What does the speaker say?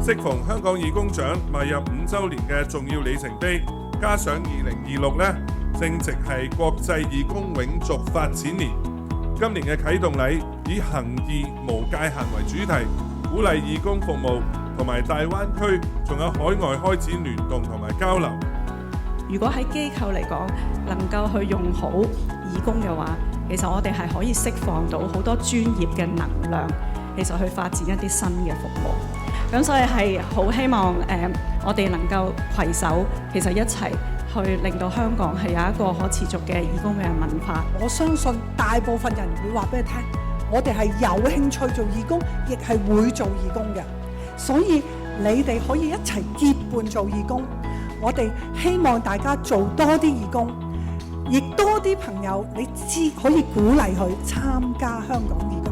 適逢香港義工獎邁入5週年嘅重要里程碑，加上2026呢，正值係國際義工永續發展年。今年嘅啟動禮以行義無界限為主題，鼓勵義工服務，同埋大灣區仲有海外開展聯動同埋交流。如果喺機構嚟講，能夠去用好義工嘅話，其實我哋係可以釋放到好多專業嘅能量，其實去發展一啲新嘅服務。咁所以係好希望我哋能夠攜手，其實一齊去令到香港係有一個可持續嘅義工嘅文化。我相信大部分人會話俾你聽，我哋係有興趣做義工，亦係會做義工嘅。所以你哋可以一齊結伴做義工。我哋希望大家做多啲義工，亦多啲朋友你知可以鼓勵佢參加香港義工。